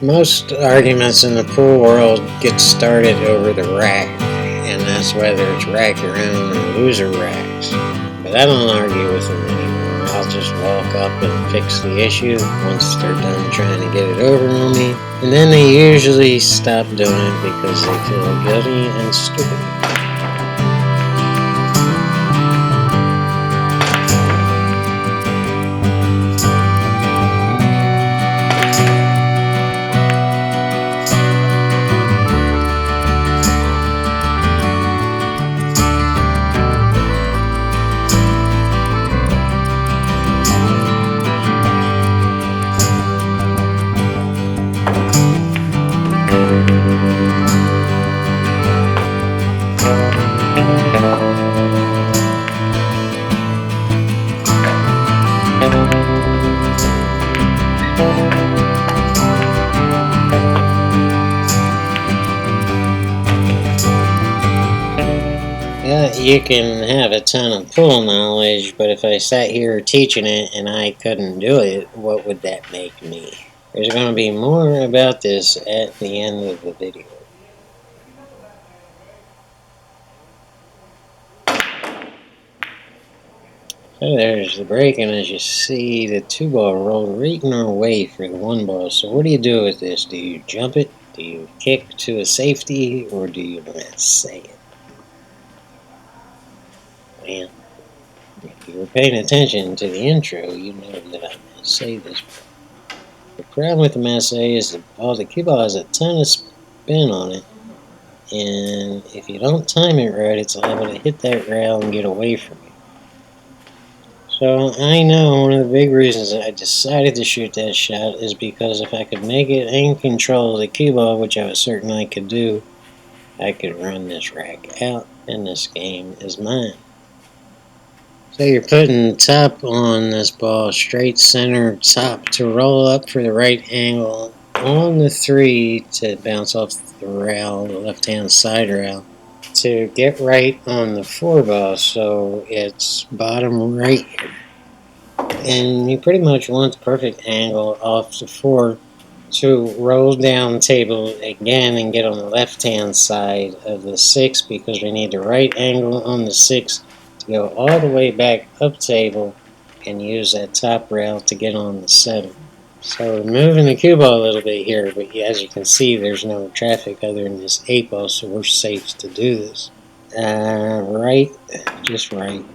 Most arguments in the pool world get started over the rack, and that's whether it's rack your own or loser racks. But I don't argue with them anymore. I'll just walk up and fix the issue once they're done trying to get it over on me. And then they usually stop doing it because they feel guilty and stupid. Yeah, you can have a ton of pool knowledge, but if I sat here teaching it and I couldn't do it, what would that make me? There's going to be more about this at the end of the video. So there's the break, and as you see, the 2-ball rolled right in our way for the 1-ball. So what do you do with this? Do you jump it? Do you kick to a safety? Or do you say it? Well, if you were paying attention to the intro, you know that I'm going to say this. The problem with the Massey is the cue ball has a ton of spin on it, and if you don't time it right, it's liable to hit that rail and get away from you. So I know one of the big reasons I decided to shoot that shot is because if I could make it and control the cue ball, which I was certain I could do, I could run this rack out, and this game is mine. So you're putting top on this ball, straight center top to roll up for the right angle on the 3 to bounce off the rail, the left-hand side rail, to get right on the 4 ball, so it's bottom right here. And you pretty much want the perfect angle off the 4 to roll down table again and get on the left-hand side of the 6, because we need the right angle on the 6 to go all the way back up table and use that top rail to get on the 7. So we're moving the cue ball a little bit here, but as you can see, there's no traffic other than this 8 ball, so we're safe to do this. Right, just right.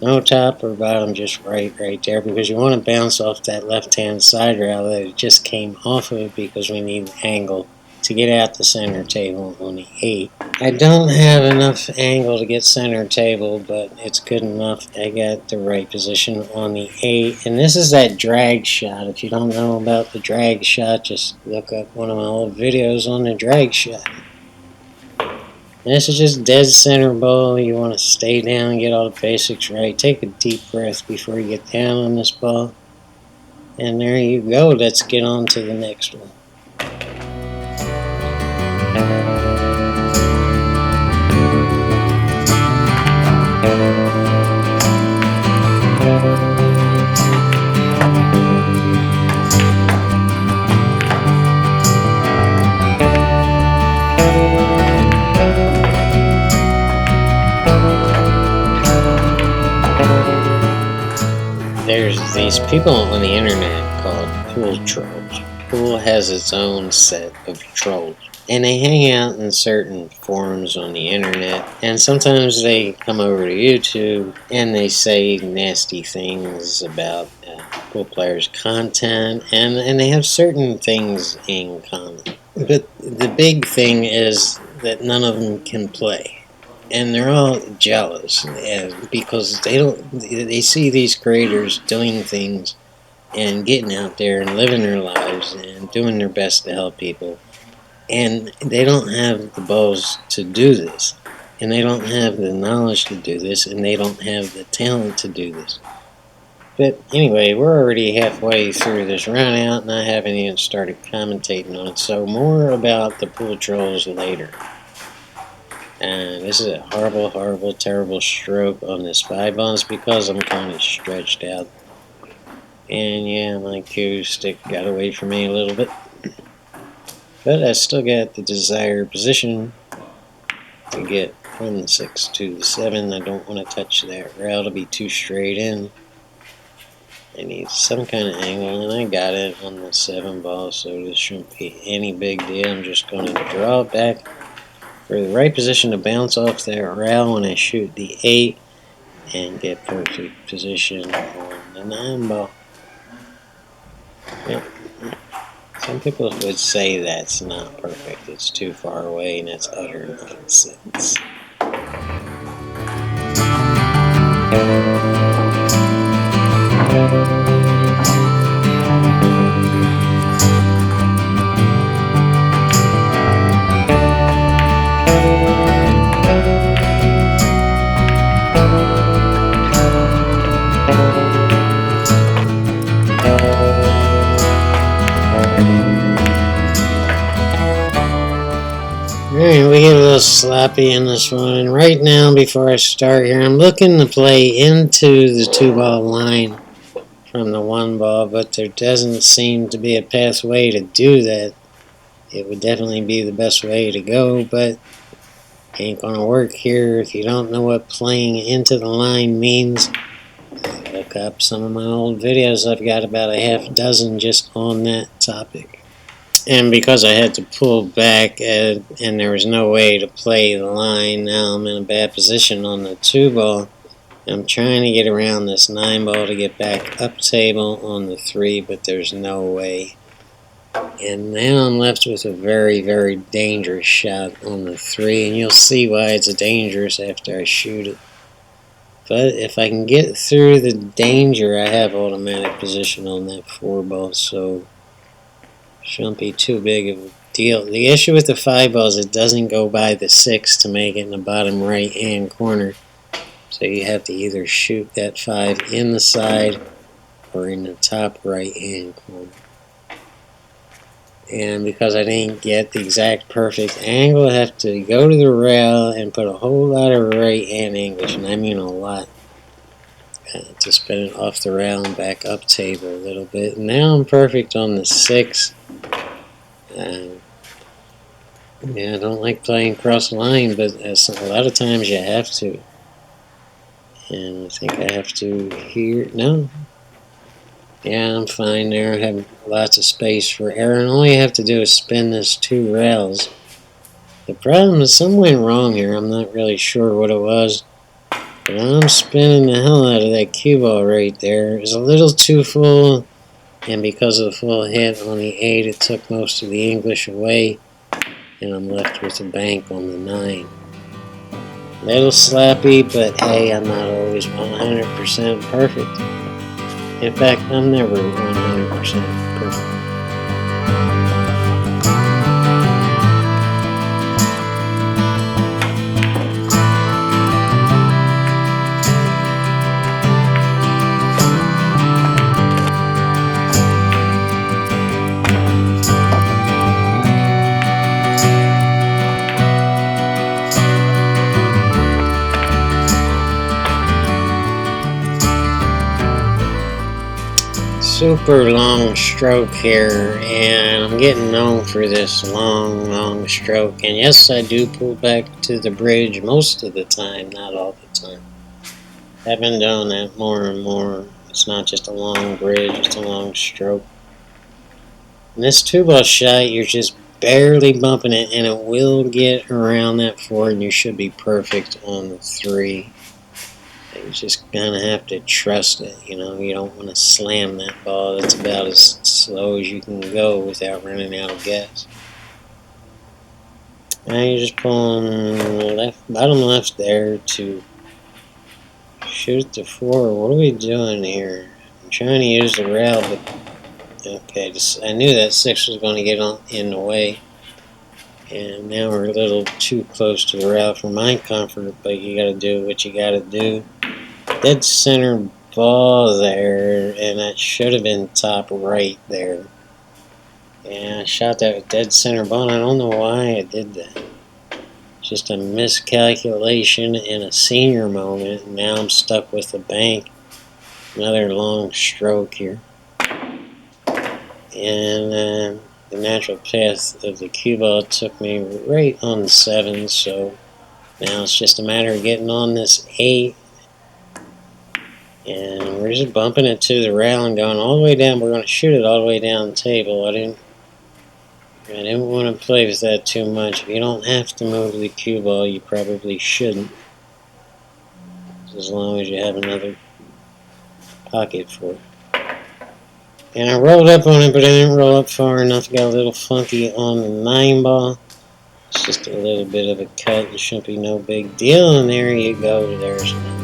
No top or bottom, just right there, because you want to bounce off that left-hand side rail that it just came off of, because we need an angle to get out the center table on the 8. I don't have enough angle to get center table, but it's good enough. I got the right position on the 8, and this is that drag shot. If you don't know about the drag shot, just look up one of my old videos on the drag shot. And this is just dead center ball. You want to stay down and get all the basics right. Take a deep breath before you get down on this ball. And there you go. Let's get on to the next one. There's these people on the internet called pool trolls. Pool has its own set of trolls, and they hang out in certain forums on the internet, and sometimes they come over to YouTube and they say nasty things about pool players' content, and they have certain things in common. But the big thing is that none of them can play. And they're all jealous because they see these creators doing things and getting out there and living their lives and doing their best to help people, and they don't have the balls to do this, and they don't have the knowledge to do this, and they don't have the talent to do this. But anyway, we're already halfway through this run out, and I haven't even started commentating on it, so more about the pool trolls later. And this is a horrible, horrible, terrible stroke on the spy bonds because I'm kind of stretched out. And yeah, my cue stick got away from me a little bit. But I still got the desired position to get from the 6 to the 7. I don't want to touch that rail to be too straight in. I need some kind of angle, and I got it on the 7 ball, so this shouldn't be any big deal. I'm just going to draw it back for the right position to bounce off that rail when I shoot the 8 and get perfect position on the 9 ball. Yeah. Some people would say that's not perfect, it's too far away, and that's utter nonsense. Alright, we get a little sloppy in this one. And right now, before I start here, I'm looking to play into the 2-ball line from the 1 ball, but there doesn't seem to be a pathway to do that. It would definitely be the best way to go, but ain't gonna work here if you don't know what playing into the line means. Look up some of my old videos. I've got about a half dozen just on that topic. And because I had to pull back and there was no way to play the line, now I'm in a bad position on the 2 ball. I'm trying to get around this 9 ball to get back up table on the 3, but there's no way. And now I'm left with a very, very dangerous shot on the 3, and you'll see why it's dangerous after I shoot it. But if I can get through the danger, I have automatic position on that 4 ball, so shouldn't be too big of a deal. The issue with the 5 ball is it doesn't go by the 6 to make it in the bottom right hand corner. So you have to either shoot that 5 in the side or in the top right hand corner. And because I didn't get the exact perfect angle, I have to go to the rail and put a whole lot of right hand English, and I mean a lot, to spin it off the rail and back up table a little bit. And now I'm perfect on the 6. Yeah, I don't like playing cross line, but a lot of times you have to. And I think I have to here. No. Yeah, I'm fine there. I have lots of space for error, and all you have to do is spin this 2 rails. The problem is something went wrong here. I'm not really sure what it was. But I'm spinning the hell out of that cue ball right there. It was a little too full, and because of the full hit on the 8, it took most of the English away. And I'm left with a bank on the 9. Little slappy, but hey, I'm not always 100% perfect. In fact, I'm never 100% perfect. Super long stroke here, and I'm getting known for this long stroke. And yes, I do pull back to the bridge most of the time, not all the time. I've been doing that more and more. It's not just a long bridge, it's a long stroke. In this 2-ball shot, you're just barely bumping it, and it will get around that 4, and you should be perfect on the 3. You just gonna have to trust it, you know. You don't want to slam that ball. That's about as slow as you can go without running out of gas. Now you're just pulling left, bottom left there to shoot the 4. What are we doing here? I'm trying to use the rail, but okay, I knew that 6 was going to get in the way. And now we're a little too close to the rail for my comfort, but you gotta do what you gotta do. Dead center ball there, and that should have been top right there. And I shot that with dead center ball, and I don't know why I did that. Just a miscalculation in a senior moment, and now I'm stuck with the bank. Another long stroke here. And the natural path of the cue ball took me right on the 7, so now it's just a matter of getting on this 8. And we're just bumping it to the rail and going all the way down. We're going to shoot it all the way down the table. I didn't want to play with that too much. If you don't have to move the cue ball, you probably shouldn't. As long as you have another pocket for it. And I rolled up on it, but I didn't roll up far enough. Got a little funky on the 9 ball. It's just a little bit of a cut. It shouldn't be no big deal. And there you go. There's one.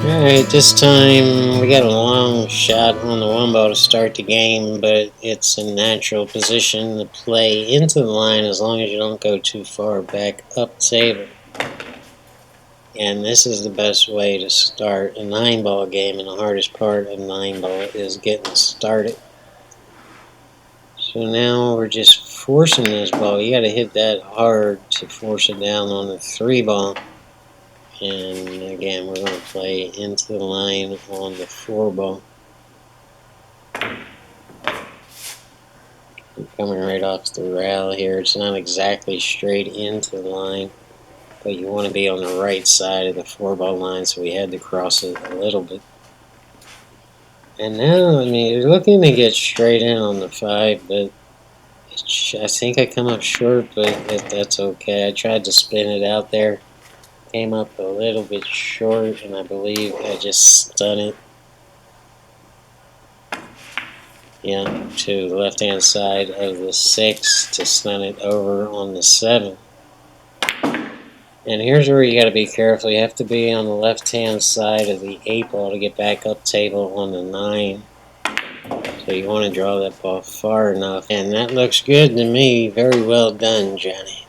Alright, this time we got a long shot on the 1 ball to start the game, but it's a natural position to play into the line as long as you don't go too far back up table. And this is the best way to start a 9 ball game, and the hardest part of 9 ball is getting started. So now we're just forcing this ball. You gotta hit that hard to force it down on the 3 ball. And again, we're going to play into the line on the 4 ball. I'm coming right off the rail here. It's not exactly straight into the line, but you want to be on the right side of the 4 ball line, so we had to cross it a little bit. And now, I mean, you're looking to get straight in on the 5, but I think I come up short, but that's okay. I tried to spin it out there. Came up a little bit short, and I believe I just stunned it, to the left-hand side of the 6 to stun it over on the 7. And here's where you got to be careful. You have to be on the left-hand side of the 8 ball to get back up table on the 9. So you want to draw that ball far enough. And that looks good to me. Very well done, Johnny.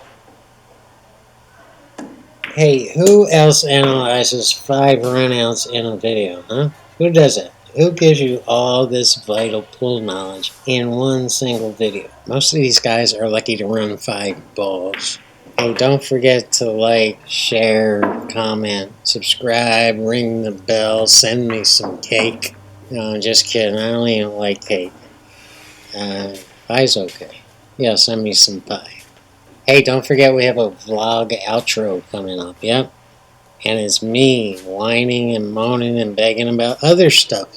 Hey, who else analyzes 5 runouts in a video, huh? Who does that? Who gives you all this vital pool knowledge in one single video? Most of these guys are lucky to run 5 balls. Hey, don't forget to like, share, comment, subscribe, ring the bell, send me some cake. No, I'm just kidding. I don't even like cake. Pie's okay. Yeah, send me some pie. Hey, don't forget we have a vlog outro coming up, yep? And it's me whining and moaning and begging about other stuff.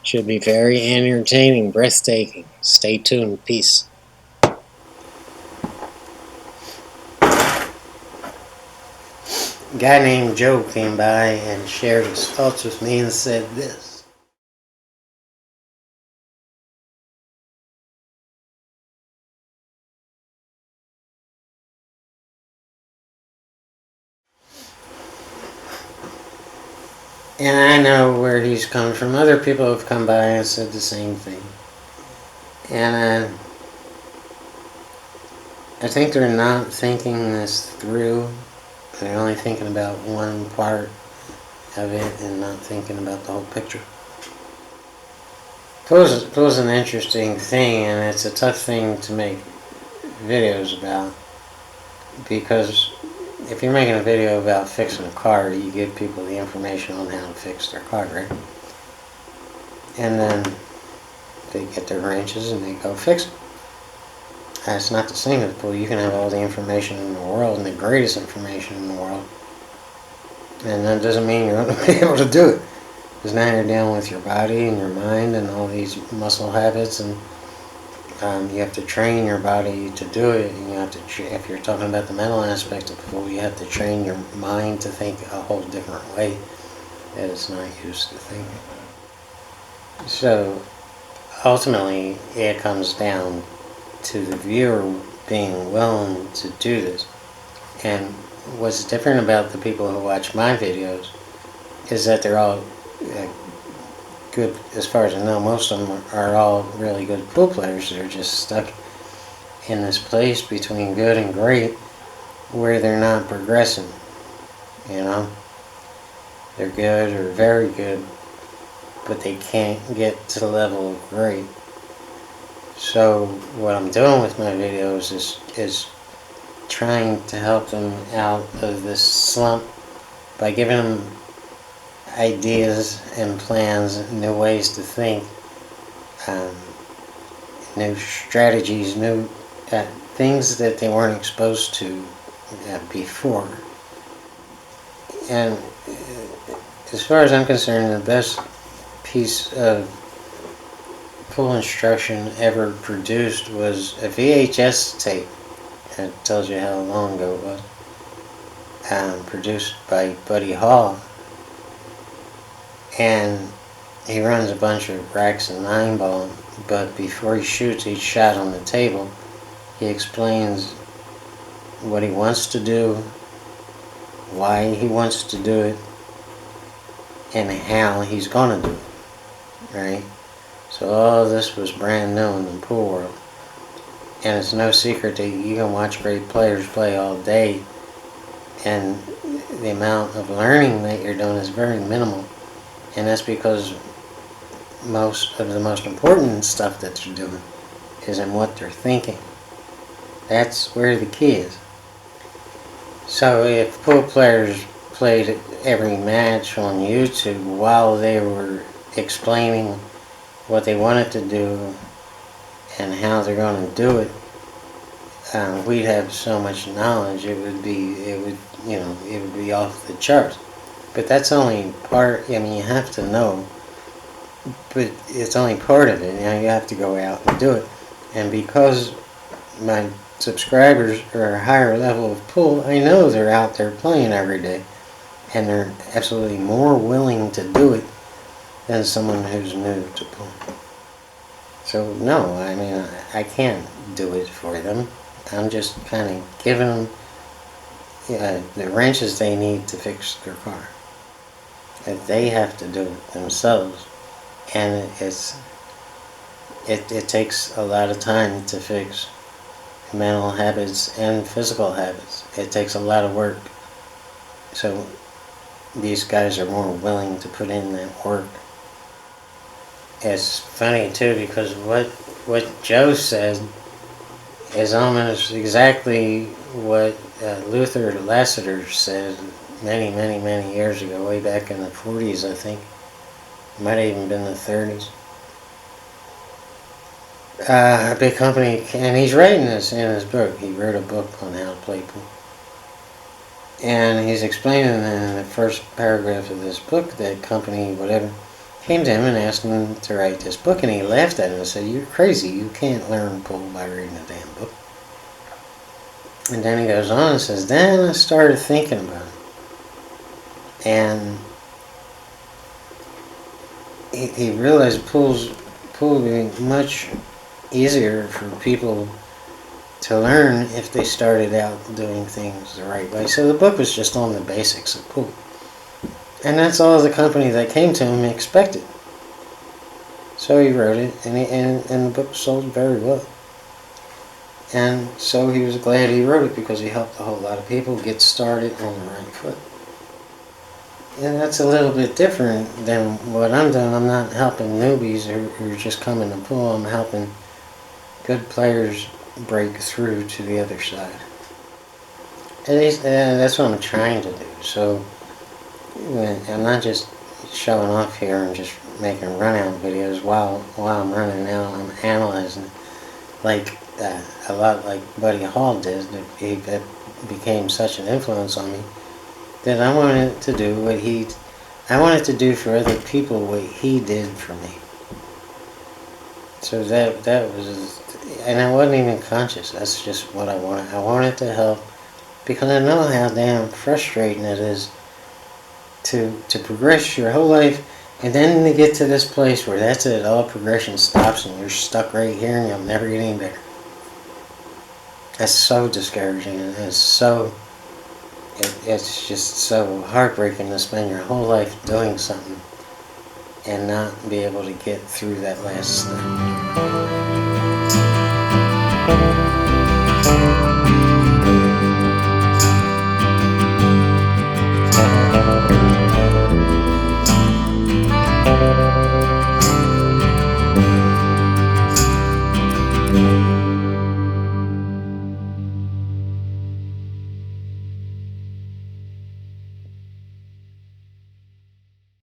Should be very entertaining, breathtaking. Stay tuned. Peace. A guy named Joe came by and shared his thoughts with me and said this. And I know where he's coming from. Other people have come by and said the same thing. And I think they're not thinking this through. They're only thinking about one part of it and not thinking about the whole picture. Pool's an interesting thing, and it's a tough thing to make videos about, because if you're making a video about fixing a car, you give people the information on how to fix their car, right? And then they get their wrenches and they go fix it. That's not the same with pool. You can have all the information in the world and the greatest information in the world, and that doesn't mean you're going to be able to do it. Because now you're dealing with your body and your mind and all these muscle habits, and you have to train your body to do it. And you have to, if you're talking about the mental aspect of pool, you have to train your mind to think a whole different way that it's not used to thinking. So ultimately, it comes down to the viewer being willing to do this. And what's different about the people who watch my videos is that they're all good. As far as I know, most of them are all really good pool players. They're just stuck in this place between good and great, where they're not progressing, you know? They're good or very good, but they can't get to the level of great. So what I'm doing with my videos is trying to help them out of this slump by giving them ideas and plans, new ways to think, um, new strategies, new things that they weren't exposed to before. And as far as I'm concerned, the best piece of pool instruction ever produced was a VHS tape. It tells you how long ago it was. Produced by Buddy Hall. And he runs a bunch of racks and 9-ball, but before he shoots each shot on the table, he explains what he wants to do, why he wants to do it, and how he's going to do it, right? So all of this was brand new in the pool world. And it's no secret that you can watch great players play all day, and the amount of learning that you're doing is very minimal. And that's because most of the most important stuff that they're doing is in what they're thinking. That's where the key is. So if pool players played every match on YouTube while they were explaining what they wanted to do and how they're going to do it, we'd have so much knowledge it would be off the charts. But that's only part. I mean, you have to know, but it's only part of it. You have to go out and do it. And because my subscribers are a higher level of pool, I know they're out there playing every day, and they're absolutely more willing to do it than someone who's new to pool. So no, I mean, I can't do it for them. I'm just kind of giving them the wrenches they need to fix their car. That they have to do it themselves, and it takes a lot of time to fix mental habits and physical habits. It takes a lot of work. So these guys are more willing to put in that work. It's funny too, because what Joe said is almost exactly what Luther Lassiter said many years ago, way back in the 40s, I think. Might have even been the 30s. A big company, and he's writing this in his book. He wrote a book on how to play pool. And he's explaining in the first paragraph of this book that company, whatever, came to him and asked him to write this book, and he laughed at him and said, "You're crazy. You can't learn pool by reading a damn book." And then he goes on and says, then I started thinking about it. And he realized pool would be much easier for people to learn if they started out doing things the right way. So the book was just on the basics of pool. And that's all the company that came to him expected. So he wrote it, and the book sold very well. And so he was glad he wrote it, because he helped a whole lot of people get started on the right foot. And that's a little bit different than what I'm doing. I'm not helping newbies who are just coming to pool. I'm helping good players break through to the other side. At least that's what I'm trying to do. So I'm not just showing off here and just making run-out videos while I'm running out. I'm analyzing, like a lot like Buddy Hall did. He became such an influence on me that I wanted to do I wanted to do for other people what he did for me. So that was, and I wasn't even conscious. That's just what I wanted. I wanted to help, because I know how damn frustrating it is to progress your whole life, and then to get to this place where that's it, all progression stops and you're stuck right here and you'll never get any better. That's so discouraging, and it's just so heartbreaking to spend your whole life doing something and not be able to get through that last step.